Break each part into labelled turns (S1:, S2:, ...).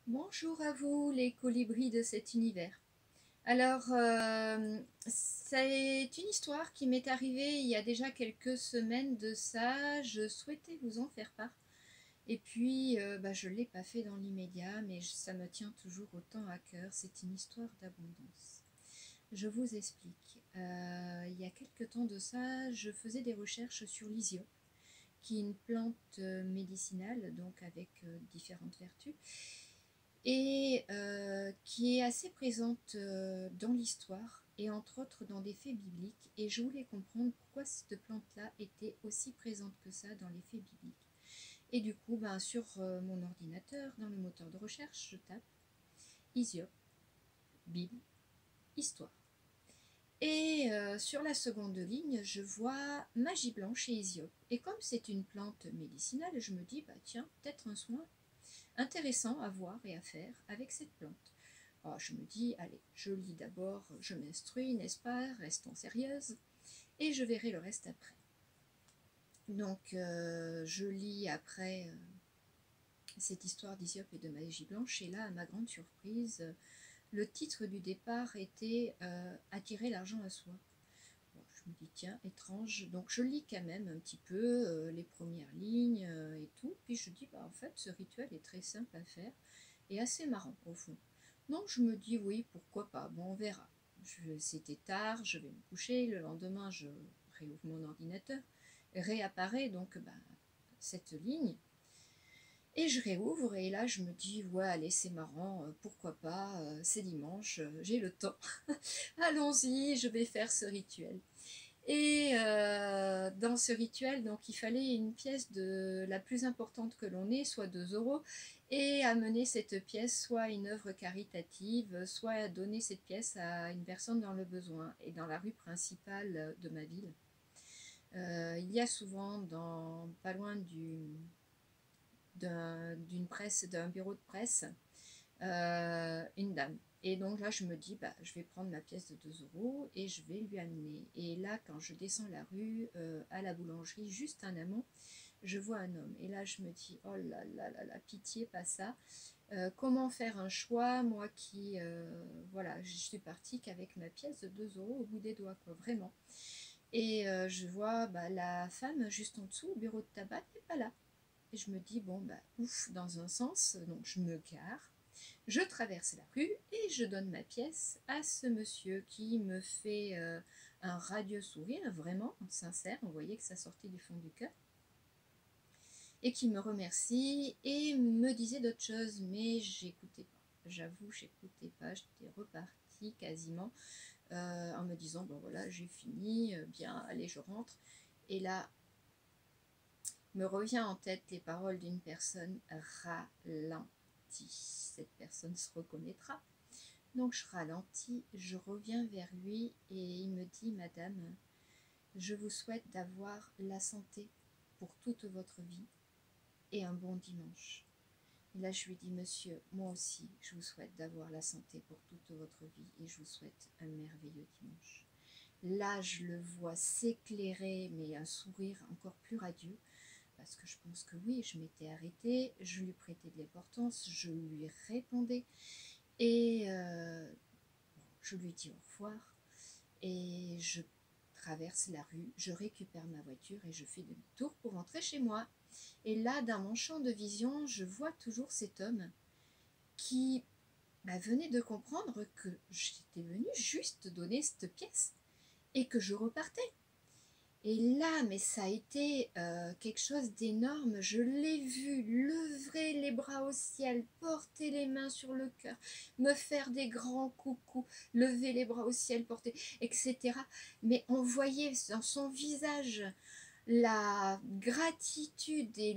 S1: Bonjour à vous les colibris de cet univers. Alors, c'est une histoire qui m'est arrivée il y a déjà quelques semaines de ça. Je souhaitais vous en faire part. Et puis, je ne l'ai pas fait dans l'immédiat, mais ça me tient toujours autant à cœur. C'est une histoire d'abondance. Je vous explique. Il y a quelque temps de ça, je faisais des recherches sur l'Hysiope, qui est une plante médicinale, donc avec différentes vertus et qui est assez présente dans l'histoire et entre autres dans des faits bibliques. Et je voulais comprendre pourquoi cette plante-là était aussi présente que ça dans les faits bibliques. Et du coup, sur mon ordinateur, dans le moteur de recherche, je tape Hysiope, Bible, Histoire. Et sur la seconde ligne, je vois magie blanche et Hysiope. Et comme c'est une plante médicinale, je me dis, tiens, peut-être un soin intéressant à voir et à faire avec cette plante. Alors, je me dis, allez, je lis d'abord, je m'instruis, n'est-ce pas, restons sérieuses, et je verrai le reste après. Donc, je lis après cette histoire d'Hysiope et de magie blanche, et là, à ma grande surprise, le titre du départ était Attirer l'argent à soi. Bon, je me dis, tiens, étrange, donc je lis quand même un petit peu les premières lignes et tout, puis je dis, en fait, ce rituel est très simple à faire et assez marrant au fond. Donc je me dis, oui, pourquoi pas, bon, on verra. C'était tard, je vais me coucher, le lendemain, je réouvre mon ordinateur, réapparaît donc cette ligne, et je réouvre, et là je me dis, ouais, allez, c'est marrant, pourquoi pas, c'est dimanche, j'ai le temps, allons-y, je vais faire ce rituel. Et dans ce rituel, donc il fallait une pièce de la plus importante que l'on ait, soit 2 €, et amener cette pièce soit à une œuvre caritative, soit à donner cette pièce à une personne dans le besoin. Et dans la rue principale de ma ville, il y a souvent, pas loin d'une presse, d'un bureau de presse, une dame. Et donc là, je me dis, je vais prendre ma pièce de 2 € et je vais lui amener. Et là, quand je descends la rue, à la boulangerie, juste en amont, je vois un homme. Et là, je me dis, oh là là là là, pitié, pas ça. Comment faire un choix, moi qui, voilà, je suis partie qu'avec ma pièce de 2 € au bout des doigts, quoi, vraiment. Et je vois la femme juste en dessous, au bureau de tabac, n'est pas là. Et je me dis, bon, ouf, dans un sens, donc je me gare. Je traverse la rue et je donne ma pièce à ce monsieur qui me fait un radieux sourire, vraiment sincère, on voyait que ça sortait du fond du cœur, et qui me remercie et me disait d'autres choses, mais j'écoutais pas. J'avoue, j'écoutais pas, j'étais repartie quasiment en me disant, bon voilà, j'ai fini, bien, allez, je rentre. Et là, me revient en tête les paroles d'une personne ralentie. Cette personne se reconnaîtra. Donc je ralentis, je reviens vers lui et il me dit, Madame, je vous souhaite d'avoir la santé pour toute votre vie et un bon dimanche. Et là je lui dis, Monsieur, moi aussi je vous souhaite d'avoir la santé pour toute votre vie et je vous souhaite un merveilleux dimanche. Là je le vois s'éclairer, mais un sourire encore plus radieux, parce que je pense que oui, je m'étais arrêtée, je lui prêtais de l'importance, je lui répondais, et je lui dis au revoir, et je traverse la rue, je récupère ma voiture et je fais demi-tour pour rentrer chez moi. Et là, dans mon champ de vision, je vois toujours cet homme qui venait de comprendre que j'étais venue juste donner cette pièce et que je repartais. Et là, mais ça a été quelque chose d'énorme. Je l'ai vu lever les bras au ciel, porter les mains sur le cœur, me faire des grands coucous, lever les bras au ciel, porter, etc. Mais on voyait dans son visage la gratitude et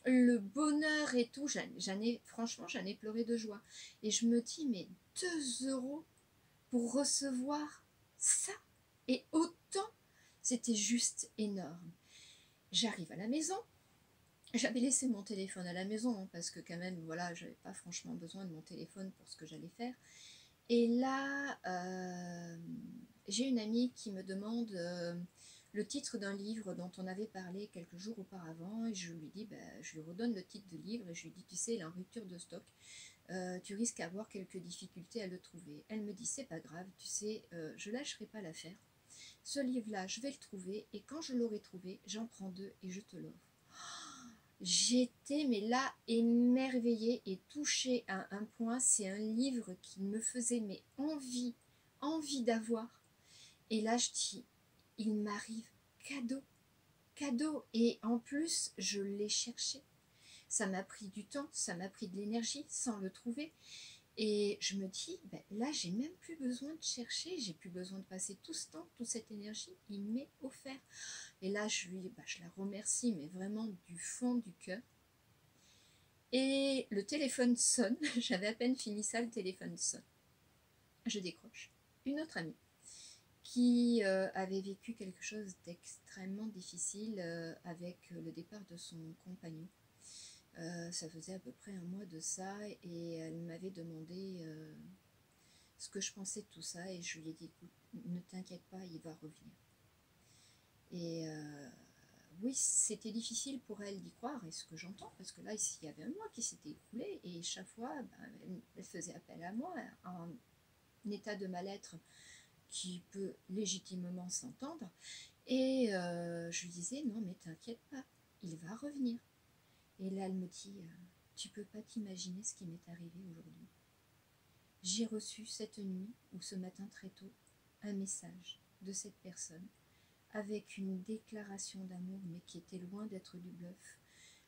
S1: le bonheur et tout. Franchement, j'en ai pleuré de joie. Et je me dis, mais 2 € pour recevoir ça, et autant, c'était juste énorme. J'arrive à la maison, j'avais laissé mon téléphone à la maison, parce que quand même, voilà, j'avais pas franchement besoin de mon téléphone pour ce que j'allais faire. Et là, j'ai une amie qui me demande, le titre d'un livre dont on avait parlé quelques jours auparavant, et je lui dis, je lui redonne le titre de livre, et je lui dis, tu sais, il est en rupture de stock, tu risques d'avoir quelques difficultés à le trouver. Elle me dit, c'est pas grave, tu sais, je lâcherai pas l'affaire. Ce livre-là, je vais le trouver, et quand je l'aurai trouvé, j'en prends 2 et je te l'offre. J'étais mais là émerveillée et touchée à un point. C'est un livre qui me faisait mais envie d'avoir. Et là je dis, il m'arrive cadeau, cadeau. Et en plus je l'ai cherché. Ça m'a pris du temps, ça m'a pris de l'énergie sans le trouver. Et je me dis, là, j'ai même plus besoin de chercher, j'ai plus besoin de passer tout ce temps, toute cette énergie, il m'est offert. Et là, je la remercie, mais vraiment du fond du cœur. Et le téléphone sonne, j'avais à peine fini ça, le téléphone sonne. Je décroche. Une autre amie qui avait vécu quelque chose d'extrêmement difficile avec le départ de son compagnon. Ça faisait à peu près un mois de ça et elle m'avait demandé ce que je pensais de tout ça et je lui ai dit, écoute, ne t'inquiète pas, il va revenir. Et oui, c'était difficile pour elle d'y croire, et ce que j'entends, parce que là, il y avait un mois qui s'était écoulé, et chaque fois, elle faisait appel à moi, en état de mal-être qui peut légitimement s'entendre, et je lui disais, non, mais t'inquiète pas, il va revenir. Et là, elle me dit, tu peux pas t'imaginer ce qui m'est arrivé aujourd'hui. J'ai reçu cette nuit, ou ce matin très tôt, un message de cette personne, avec une déclaration d'amour, mais qui était loin d'être du bluff,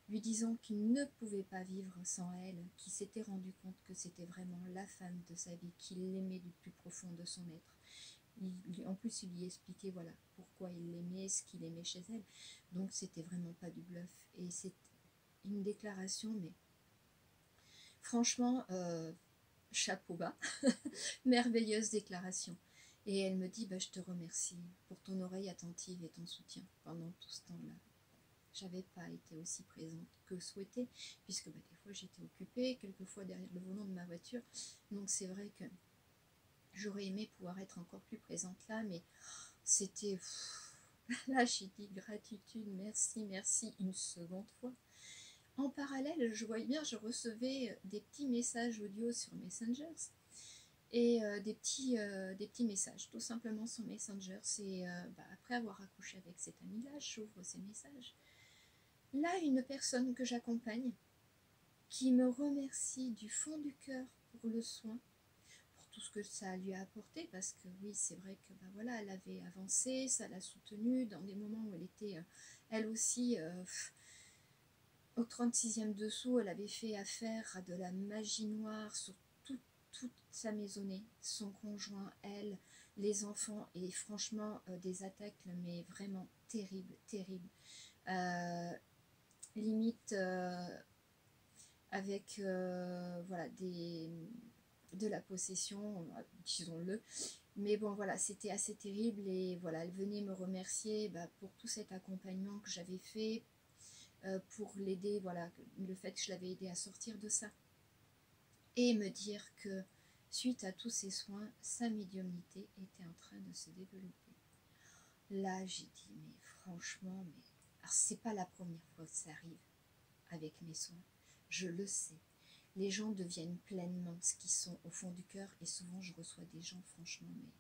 S1: lui disant qu'il ne pouvait pas vivre sans elle, qu'il s'était rendu compte que c'était vraiment la femme de sa vie, qu'il l'aimait du plus profond de son être. En plus, il lui expliquait voilà pourquoi il l'aimait, ce qu'il aimait chez elle. Donc, c'était vraiment pas du bluff. Et c'est une déclaration, mais franchement, chapeau bas, merveilleuse déclaration. Et elle me dit, je te remercie pour ton oreille attentive et ton soutien pendant tout ce temps-là. J'avais pas été aussi présente que souhaité, puisque des fois j'étais occupée, quelquefois derrière le volant de ma voiture. Donc c'est vrai que j'aurais aimé pouvoir être encore plus présente là, mais c'était... Là j'ai dit gratitude, merci, merci une seconde fois. En parallèle, je voyais bien, je recevais des petits messages audio sur Messenger et des petits messages, tout simplement sur Messenger. C'est après avoir accouché avec cet ami-là, j'ouvre ces messages. Là, une personne que j'accompagne qui me remercie du fond du cœur pour le soin, pour tout ce que ça lui a apporté, parce que oui, c'est vrai que voilà, elle avait avancé, ça l'a soutenue dans des moments où elle était, elle aussi, au 36e dessous, elle avait fait affaire à de la magie noire sur toute sa maisonnée, son conjoint, elle, les enfants, et franchement, des attaques, mais vraiment terribles, terribles. Limite avec voilà, de la possession, disons-le. Mais bon, voilà, c'était assez terrible et voilà, elle venait me remercier pour tout cet accompagnement que j'avais fait, pour l'aider, voilà, le fait que je l'avais aidé à sortir de ça. Et me dire que suite à tous ces soins, sa médiumnité était en train de se développer. Là, j'ai dit, mais franchement, mais... Alors, c'est pas la première fois que ça arrive avec mes soins. Je le sais. Les gens deviennent pleinement ce qu'ils sont au fond du cœur. Et souvent, je reçois des gens, franchement, mais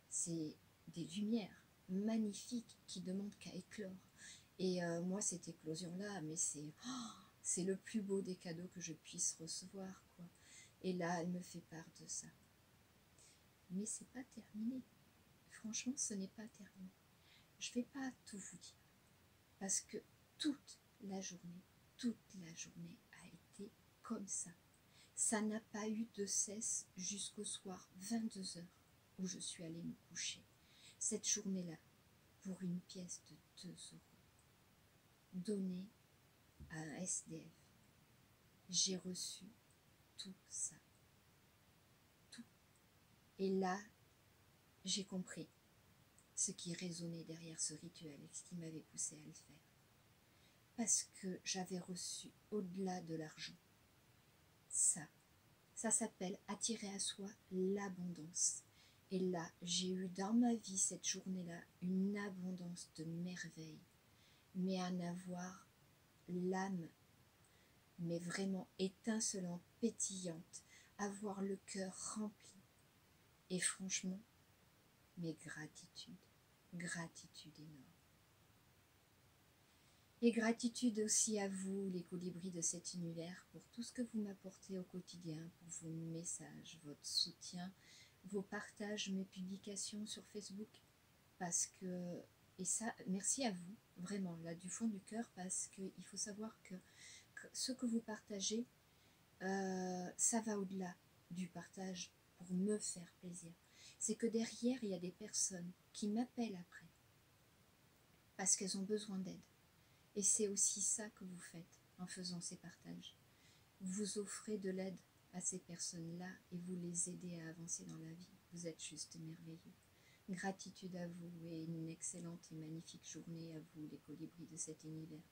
S1: c'est des lumières magnifiques qui demandent qu'à éclore. Et moi, cette éclosion-là, mais c'est le plus beau des cadeaux que je puisse recevoir, quoi. Et là, elle me fait part de ça. Mais c'est pas terminé. Franchement, ce n'est pas terminé. Je vais pas tout vous dire. Parce que toute la journée a été comme ça. Ça n'a pas eu de cesse jusqu'au soir 22h où je suis allée me coucher. Cette journée-là, pour une pièce de 2 euros, donnée à un SDF, j'ai reçu tout ça. Tout. Et là, j'ai compris ce qui résonnait derrière ce rituel et ce qui m'avait poussé à le faire. Parce que j'avais reçu au-delà de l'argent. Ça s'appelle attirer à soi l'abondance. Et là, j'ai eu dans ma vie cette journée-là une abondance de merveilles, mais à n'avoir l'âme, mais vraiment étincelante, pétillante, avoir le cœur rempli. Et franchement, mais gratitude, gratitude énorme. Et gratitude aussi à vous, les colibris de cet univers, pour tout ce que vous m'apportez au quotidien, pour vos messages, votre soutien, vos partages, mes publications sur Facebook. Parce que, et ça, merci à vous, vraiment, là, du fond du cœur, parce qu'il faut savoir que ce que vous partagez, ça va au-delà du partage pour me faire plaisir. C'est que derrière, il y a des personnes qui m'appellent après, parce qu'elles ont besoin d'aide. Et c'est aussi ça que vous faites en faisant ces partages. Vous offrez de l'aide à ces personnes-là et vous les aidez à avancer dans la vie. Vous êtes juste merveilleux. Gratitude à vous et une excellente et magnifique journée à vous, les colibris de cet univers.